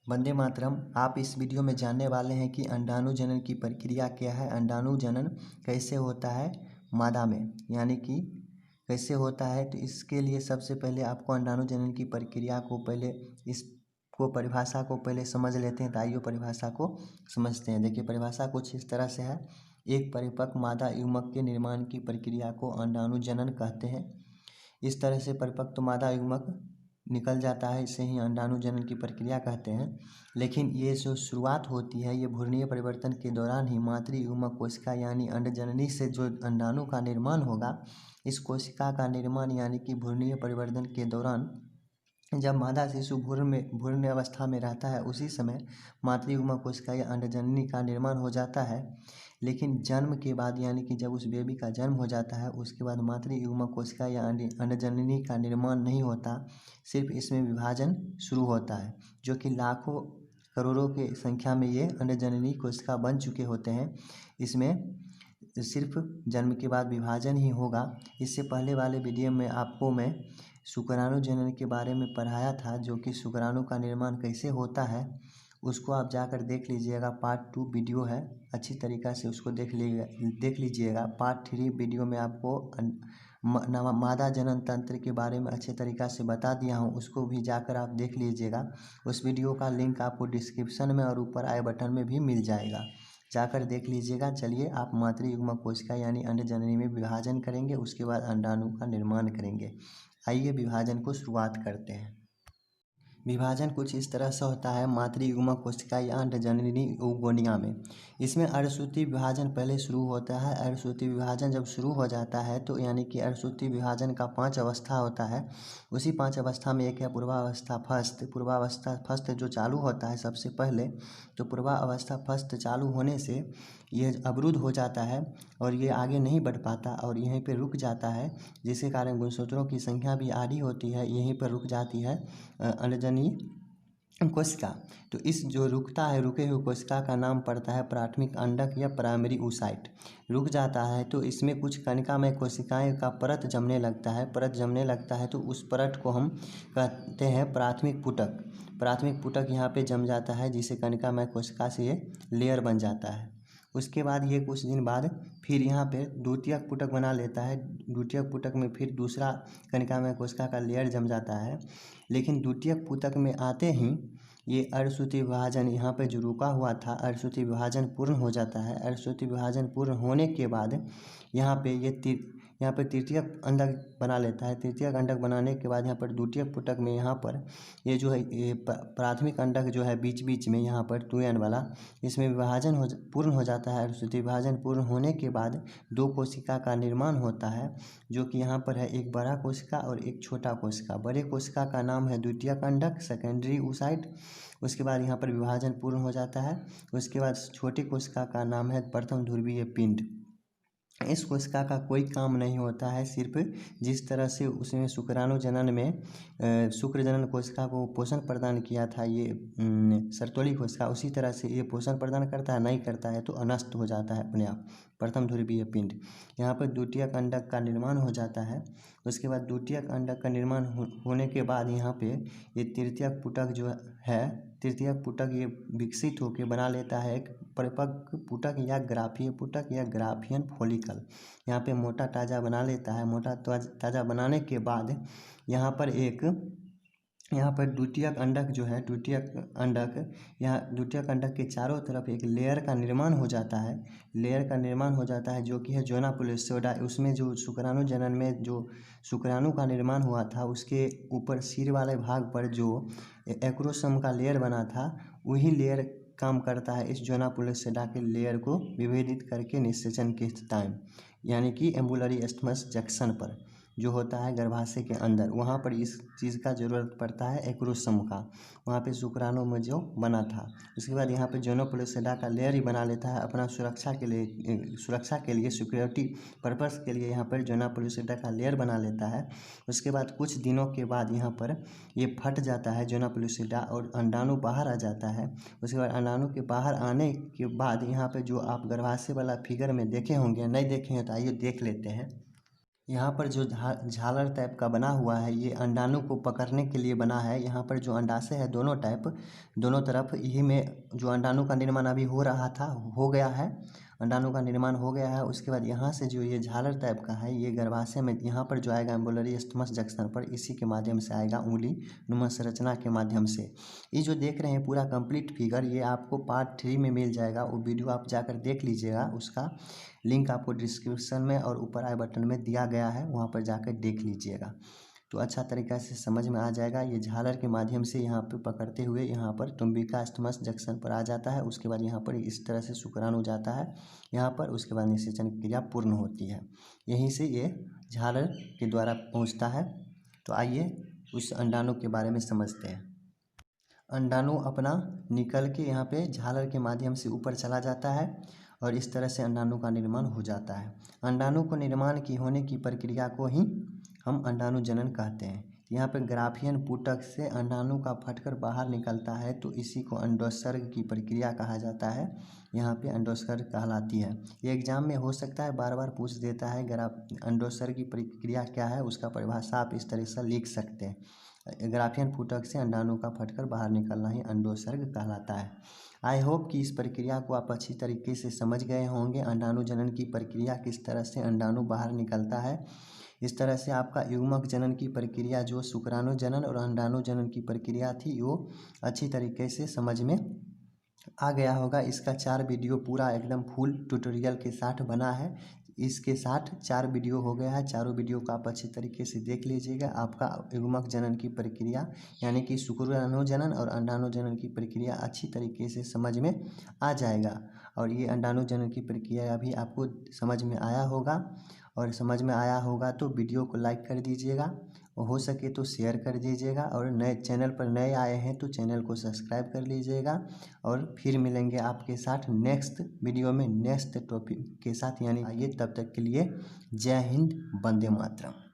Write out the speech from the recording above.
वंदे मातरम। आप इस वीडियो में जानने वाले हैं कि अंडाणुजनन की प्रक्रिया क्या है, अंडाणुजनन कैसे होता है मादा में, यानी कि कैसे होता है। तो इसके लिए सबसे पहले आपको अंडाणुजनन की प्रक्रिया को परिभाषा को पहले समझ लेते हैं। तो आइए परिभाषा को समझते हैं। देखिए, परिभाषा कुछ इस तरह से है। एक परिपक्व मादा युग्मक के निर्माण की प्रक्रिया को अंडाणुजनन कहते हैं। इस तरह से परिपक्व मादा युग्मक निकल जाता है, इसे ही अंडाणुजनन की प्रक्रिया कहते हैं। लेकिन ये जो शुरुआत होती है, ये भ्रूणीय परिवर्तन के दौरान ही मातृ युग्मक कोशिका यानी अंडजननी से जो अंडाणु का निर्माण होगा, इस कोशिका का निर्माण यानी कि भ्रूणीय परिवर्तन के दौरान जब मादा शिशु भ्रूण अवस्था में रहता है, उसी समय मातृ युग्मक कोशिका या अंडजननी का निर्माण हो जाता है। लेकिन जन्म के बाद यानी कि जब उस बेबी का जन्म हो जाता है, उसके बाद मातृ युग्मक कोशिका या अंडजननी का निर्माण नहीं होता, सिर्फ इसमें विभाजन शुरू होता है, जो कि लाखों करोड़ों की संख्या में ये अंडजननी कोशिका बन चुके होते हैं। इसमें सिर्फ जन्म के बाद विभाजन ही होगा। इससे पहले वाले वीडियो में आपको मैं शुक्राणु जनन के बारे में पढ़ाया था, जो कि शुक्राणु का निर्माण कैसे होता है, उसको आप जाकर देख लीजिएगा। पार्ट 2 वीडियो है, अच्छी तरीक़ा से उसको देख लीजिएगा। पार्ट 3 वीडियो में आपको मादा जनन तंत्र के बारे में अच्छे तरीक़ा से बता दिया हूँ, उसको भी जाकर आप देख लीजिएगा। उस वीडियो का लिंक आपको डिस्क्रिप्शन में और ऊपर आई बटन में भी मिल जाएगा, जाकर देख लीजिएगा। चलिए, आप मातृ युग्मक कोशिका यानी अंडजननी में विभाजन करेंगे, उसके बाद अंडाणु का निर्माण करेंगे। आइए विभाजन को शुरुआत करते हैं। विभाजन कुछ इस तरह से होता है मातृ युग्मक कोशिका या अंडजननी ओगोनिया में। इसमें अर्धसूत्रीय विभाजन पहले शुरू होता है। अर्धसूत्रीय विभाजन जब शुरू हो जाता है तो यानी कि अर्धसूत्रीय विभाजन का 5 अवस्था होता है। उसी 5 अवस्था में एक है पूर्वावस्था फस्त। पूर्वावस्था फस्त जो चालू होता है सबसे पहले, तो पूर्वावस्था फस्त चालू होने से ये अवरुद्ध हो जाता है और ये आगे नहीं बढ़ पाता और यहीं पे रुक जाता है, जिसके कारण गुणसूत्रों की संख्या भी आधी होती है, यहीं पर रुक जाती है अंडजननी कोशिका। तो इस जो रुकता है, रुके हुए कोशिका का नाम पड़ता है प्राथमिक अंडक या प्राइमरी oocyte। रुक जाता है तो इसमें कुछ कनिकामय कोशिकाएं का परत जमने लगता है। परत जमने लगता है तो उस परत को हम कहते हैं प्राथमिक पुटक। प्राथमिक पुटक यहाँ पे जम जाता है, जिसे कनिकामय कोशिका से ये लेयर बन जाता है। उसके बाद ये कुछ दिन बाद फिर यहाँ पे द्वितीयक पुटक बना लेता है। द्वितीयक पुटक में फिर दूसरा कनिकामय कोशिका का लेयर जम जाता है। लेकिन द्वितीयक पुटक में आते ही ये अर्धसूत्रीय विभाजन यहाँ पे जो रुका हुआ था, अर्धसूत्रीय विभाजन पूर्ण हो जाता है। अर्धसूत्रीय विभाजन पूर्ण होने के बाद यहाँ पे तृतीयक अंडक बना लेता है। तृतीयक अंडक बनाने के बाद यहाँ पर द्वितीयक पुटक में यहाँ पर ये जो है ये प्राथमिक अंडक जो है बीच बीच में यहाँ पर 2n वाला, इसमें विभाजन पूर्ण हो जाता है। अर्धसूत्रीय विभाजन पूर्ण होने के बाद 2 कोशिका का निर्माण होता है, जो कि यहाँ पर है एक बड़ा कोशिका और एक छोटा कोशिका। बड़े कोशिका का नाम है द्वितीयक अंडक, सेकेंडरी oocyte। उसके बाद यहाँ पर विभाजन पूर्ण हो जाता है। उसके बाद छोटी कोशिका का नाम है प्रथम ध्रुवीय पिंड। इस कोशिका का कोई काम नहीं होता है, सिर्फ जिस तरह से उसमें शुक्राणु जनन में शुक्र जनन कोशिका को पोषण प्रदान किया था ये सर्तोली कोशिका, उसी तरह से ये पोषण प्रदान करता है, नहीं करता है तो नष्ट हो जाता है अपने आप। प्रथम ध्रुवीय पिंड। यहाँ पर द्वितीयक अंडक का निर्माण हो जाता है। उसके बाद द्वितीयक अंडक का निर्माण होने के बाद यहाँ पे ये तृतीयक पुटक जो है, तृतीयक पुटक ये विकसित होकर बना लेता है एक परिपक्व पुटक या ग्राफीय पुटक या ग्राफियन फॉलिकल। यहाँ पे मोटा ताज़ा बना लेता है। मोटा ताज़ा बनाने के बाद यहाँ पर द्वितीयक अंडक जो है, यहाँ द्वितीयक अंडक के चारों तरफ एक लेयर का निर्माण हो जाता है। लेयर का निर्माण हो जाता है जो कि है जोना पुलिसोडा। उसमें जो शुक्राणु जनन में जो शुक्राणु का निर्माण हुआ था, उसके ऊपर सिर वाले भाग पर जो एक्रोसोम का लेयर बना था, वही लेयर काम करता है इस जोना पुलिसोडा के लेयर को विभेदित करके निषेचन के टाइम, यानी कि एम्बुलरी एस्टमस जंक्शन पर जो होता है गर्भाशय के अंदर, वहाँ पर इस चीज़ का ज़रूरत पड़ता है एक्रोसोम का, वहाँ पे शुक्राणु में जो बना था। उसके बाद यहाँ पे जोना पुलिसोडा का लेयर ही बना लेता है अपना सुरक्षा के लिए सिक्योरिटी पर्पस के लिए। यहाँ पर जोना पुलिसोडा का लेयर बना लेता है। उसके बाद कुछ दिनों के बाद यहाँ पर ये फट जाता है जोना पुलिसोडा और अंडाणु बाहर आ जाता है। उसके बाद अंडाणु के बाहर आने के बाद यहाँ पे जो आप गर्भाशय वाला फिगर में देखे होंगे, नहीं देखे हैं तो आइए देख लेते हैं। यहाँ पर जो झालर टाइप का बना हुआ है ये अंडाणु को पकड़ने के लिए बना है। यहाँ पर जो अंडाशय है दोनों तरफ यही में जो अंडाणु का निर्माण अभी हो रहा था हो गया है, अंडाणु का निर्माण हो गया है। उसके बाद यहाँ से जो ये झालर टाइप का है ये गर्भाशय में यहाँ पर जो आएगा एम्ब्युलरी स्टमस जंक्शन पर, इसी के माध्यम से आएगा उंगली नुमा संरचना के माध्यम से। ये जो देख रहे हैं पूरा कंप्लीट फिगर ये आपको पार्ट 3 में मिल जाएगा। वो वीडियो आप जाकर देख लीजिएगा, उसका लिंक आपको डिस्क्रिप्शन में और ऊपर आई बटन में दिया गया है, वहाँ पर जाकर देख लीजिएगा तो अच्छा तरीक़ा से समझ में आ जाएगा। ये झालर के माध्यम से यहाँ पे पकड़ते हुए यहाँ पर तुम्बिका स्टमस जंक्शन पर आ जाता है। उसके बाद यहाँ पर इस तरह से शुक्राणु जाता है यहाँ पर, उसके बाद निषेचन क्रिया पूर्ण होती है। यहीं से ये झालर के द्वारा पहुँचता है। तो आइए उस अंडाणु के बारे में समझते हैं। अंडाणु अपना निकल के यहाँ पे झालर के माध्यम से ऊपर चला जाता है और इस तरह से अंडाणु का निर्माण हो जाता है। अंडाणु को निर्माण की होने की प्रक्रिया को ही हम अंडाणु जनन कहते हैं। यहाँ पे ग्राफियन पुटक से अंडाणु का फटकर बाहर निकलता है तो इसी को अंडोत्सर्ग की प्रक्रिया कहा जाता है। यहाँ पे अंडोत्सर्ग कहलाती है। ये एग्जाम में हो सकता है बार बार पूछ देता है, अंडोत्सर्ग की प्रक्रिया क्या है उसका परिभाषा आप इस तरह से लिख सकते हैं। ग्राफियन पुटक से अंडाणु का फटकर बाहर निकलना ही अंडोत्सर्ग कहलाता है। आई होप कि इस प्रक्रिया को आप अच्छी तरीके से समझ गए होंगे। अंडाणु जनन की प्रक्रिया किस तरह से अंडाणु बाहर निकलता है, इस तरह से आपका युग्मक जनन की प्रक्रिया जो शुक्राणु जनन और अंडाणु जनन की प्रक्रिया थी वो अच्छी तरीके से समझ में आ गया होगा। इसका 4 वीडियो पूरा एकदम फुल ट्यूटोरियल के साथ बना है। इसके साथ 4 वीडियो हो गया है। चारों वीडियो को आप अच्छी तरीके से देख लीजिएगा। आपका युग्मक जनन की प्रक्रिया यानी कि शुक्राणु जनन और अंडाणु जनन की प्रक्रिया अच्छी तरीके से समझ में आ जाएगा। और ये अंडाणु जनन की प्रक्रिया भी आपको समझ में आया होगा, और समझ में आया होगा तो वीडियो को लाइक कर दीजिएगा और हो सके तो शेयर कर दीजिएगा। और नए चैनल पर नए आए हैं तो चैनल को सब्सक्राइब कर लीजिएगा। और फिर मिलेंगे आपके साथ नेक्स्ट वीडियो में नेक्स्ट टॉपिक के साथ, यानी आइए तब तक के लिए जय हिंद, वंदे मातरम।